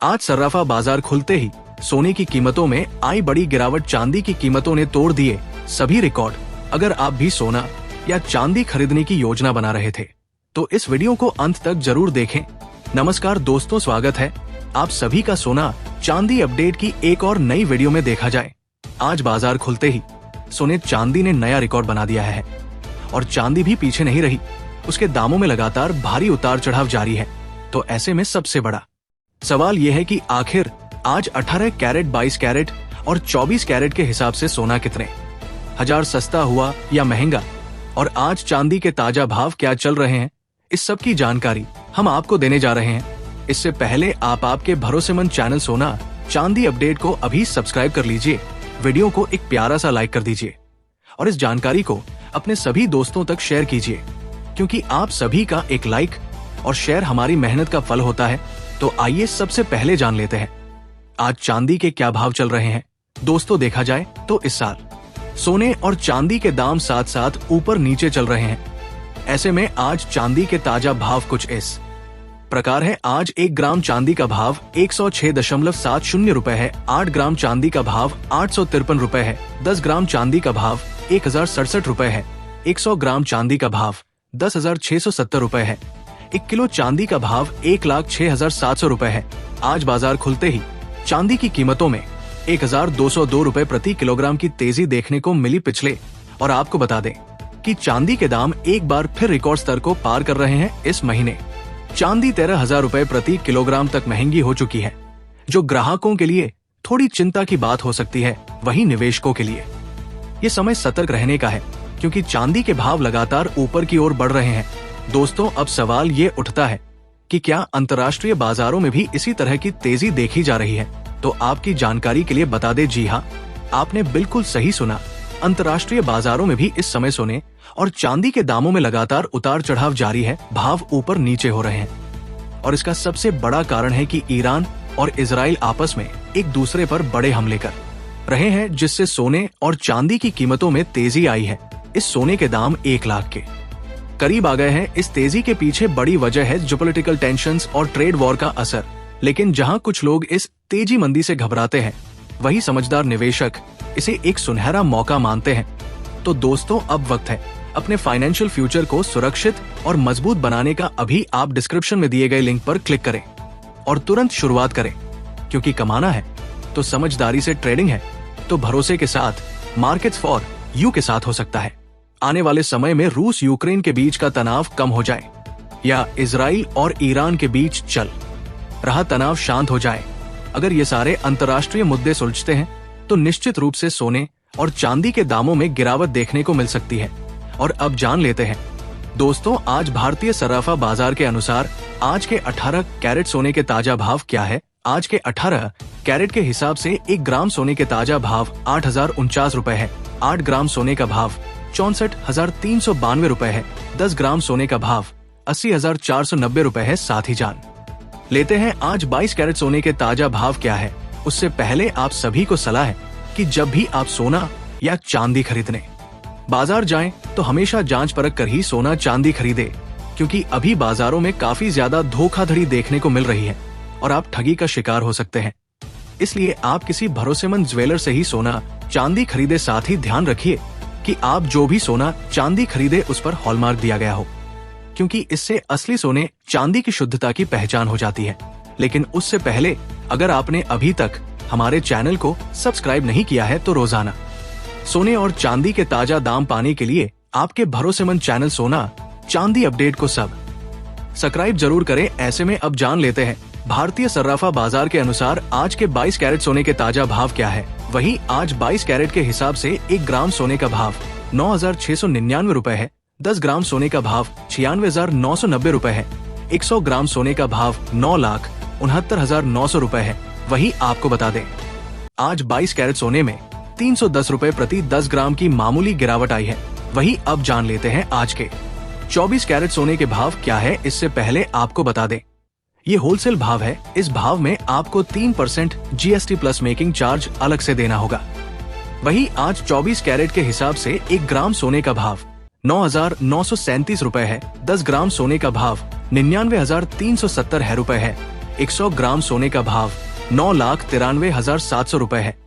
आज सर्राफा बाजार खुलते ही सोने की कीमतों में आई बड़ी गिरावट। चांदी की कीमतों ने तोड़ दिए सभी रिकॉर्ड। अगर आप भी सोना या चांदी खरीदने की योजना बना रहे थे तो इस वीडियो को अंत तक जरूर देखें। नमस्कार दोस्तों, स्वागत है आप सभी का सोना चांदी अपडेट की एक और नई वीडियो में। देखा जाए आज बाजार खुलते ही सोने चांदी ने नया रिकॉर्ड बना दिया है और चांदी भी पीछे नहीं रही। उसके दामों में लगातार भारी उतार चढ़ाव जारी है। तो ऐसे में सबसे बड़ा सवाल यह है कि आखिर आज 18 कैरेट, 22 कैरेट और 24 कैरेट के हिसाब से सोना कितने हजार सस्ता हुआ या महंगा, और आज चांदी के ताजा भाव क्या चल रहे हैं, इस सब की जानकारी हम आपको देने जा रहे हैं। इससे पहले आप आपके भरोसेमंद चैनल सोना चांदी अपडेट को अभी सब्सक्राइब कर लीजिए, वीडियो को एक प्यारा सा लाइक कर दीजिए और इस जानकारी को अपने सभी दोस्तों तक शेयर कीजिए, क्योंकि आप सभी का एक लाइक और शेयर हमारी मेहनत का फल होता है। तो आइए सबसे पहले जान लेते हैं आज चांदी के क्या भाव चल रहे हैं। दोस्तों, देखा जाए तो इस साल सोने और चांदी के दाम साथ साथ ऊपर नीचे चल रहे हैं। ऐसे में आज चांदी के ताजा भाव कुछ इस प्रकार है। आज 1 ग्राम चांदी का भाव 106.70 रुपए है। 8 ग्राम चांदी का भाव 853 रुपए है। 10 ग्राम चांदी का भाव 1067 रुपए है। 100 ग्राम चांदी का भाव 10,670 रुपए है। 1 किलो चांदी का भाव 1,06,700 रुपए है। आज बाजार खुलते ही चांदी की कीमतों में 1,202 रुपए प्रति किलोग्राम की तेजी देखने को मिली पिछले। और आपको बता दें कि चांदी के दाम एक बार फिर रिकॉर्ड स्तर को पार कर रहे हैं। इस महीने चांदी 13,000 रुपए प्रति किलोग्राम तक महंगी हो चुकी है, जो ग्राहकों के लिए थोड़ी चिंता की बात हो सकती है। वहीं निवेशकों के लिए ये समय सतर्क रहने का है, क्योंकि चांदी के भाव लगातार ऊपर की ओर बढ़ रहे हैं। दोस्तों, अब सवाल ये उठता है कि क्या अंतर्राष्ट्रीय बाजारों में भी इसी तरह की तेजी देखी जा रही है। तो आपकी जानकारी के लिए बता दें, जी हाँ, आपने बिल्कुल सही सुना। अंतर्राष्ट्रीय बाजारों में भी इस समय सोने और चांदी के दामों में लगातार उतार चढ़ाव जारी है। भाव ऊपर नीचे हो रहे हैं और इसका सबसे बड़ा कारण है कि ईरान और इजराइल आपस में एक दूसरे पर बड़े हमले कर रहे हैं, जिससे सोने और चांदी की कीमतों में तेजी आई है। इस सोने के दाम 1 लाख के करीब आ गए हैं। इस तेजी के पीछे बड़ी वजह है जियोपॉलिटिकल टेंशंस और ट्रेड वॉर का असर। लेकिन जहां कुछ लोग इस तेजी मंदी से घबराते हैं, वही समझदार निवेशक इसे एक सुनहरा मौका मानते हैं। तो दोस्तों, अब वक्त है अपने फाइनेंशियल फ्यूचर को सुरक्षित और मजबूत बनाने का। अभी आप डिस्क्रिप्शन में दिए गए लिंक पर क्लिक करें और तुरंत शुरुआत करें, क्योंकि कमाना है तो समझदारी से, ट्रेडिंग है तो भरोसे के साथ मार्केट्स फॉर यू के साथ हो सकता है। आने वाले समय में रूस यूक्रेन के बीच का तनाव कम हो जाए या इजराइल और ईरान के बीच चल रहा तनाव शांत हो जाए, अगर ये सारे अंतर्राष्ट्रीय मुद्दे सुलझते हैं तो निश्चित रूप से सोने और चांदी के दामों में गिरावट देखने को मिल सकती है। और अब जान लेते हैं दोस्तों, आज भारतीय सर्राफा बाजार के अनुसार आज के 18 कैरेट सोने के ताजा भाव क्या है। आज के 18 कैरेट के हिसाब से 1 ग्राम सोने के ताजा भाव 8,049 रुपए है। 8 ग्राम सोने का भाव 64,392 रुपए है। 10 ग्राम सोने का भाव 80,490 रुपए है। साथ ही जान लेते हैं आज 22 कैरेट सोने के ताजा भाव क्या है। उससे पहले आप सभी को सलाह है कि जब भी आप सोना या चांदी खरीदने बाजार जाएं तो हमेशा जांच परख कर ही सोना चांदी खरीदे, क्योंकि अभी बाजारों में काफी ज्यादा धोखाधड़ी देखने को मिल रही है और आप ठगी का शिकार हो सकते हैं। इसलिए आप किसी भरोसेमंद ज्वेलर से ही सोना चांदी खरीदे। साथ ही ध्यान रखिए कि आप जो भी सोना चांदी खरीदे उस पर हॉलमार्क दिया गया हो, क्योंकि इससे असली सोने चांदी की शुद्धता की पहचान हो जाती है। लेकिन उससे पहले अगर आपने अभी तक हमारे चैनल को सब्सक्राइब नहीं किया है तो रोजाना सोने और चांदी के ताजा दाम पाने के लिए आपके भरोसेमंद चैनल सोना चांदी अपडेट को सब्सक्राइब जरूर करें। ऐसे में अब जान लेते हैं भारतीय सर्राफा बाजार के अनुसार आज के 22 कैरेट सोने के ताजा भाव क्या है। वहीं आज 22 कैरेट के हिसाब से 1 ग्राम सोने का भाव 9,699 रुपए है। 10 ग्राम सोने का भाव 96,990 रुपए है। 100 ग्राम सोने का भाव 9,69,900 रुपए है। वहीं आपको बता दें आज 22 कैरेट सोने में 310 रुपए प्रति 10 ग्राम की मामूली गिरावट आई है। वहीं अब जान लेते हैं आज के 24 कैरेट सोने के भाव क्या है। इससे पहले आपको बता दें ये होलसेल भाव है। इस भाव में आपको 3% GST प्लस मेकिंग चार्ज अलग से देना होगा। वहीं आज 24 कैरेट के हिसाब से 1 ग्राम सोने का भाव 9,937 रुपए है। 10 ग्राम सोने का भाव 99,370 रुपए है। 100 ग्राम सोने का भाव 9,93,700 रुपए है।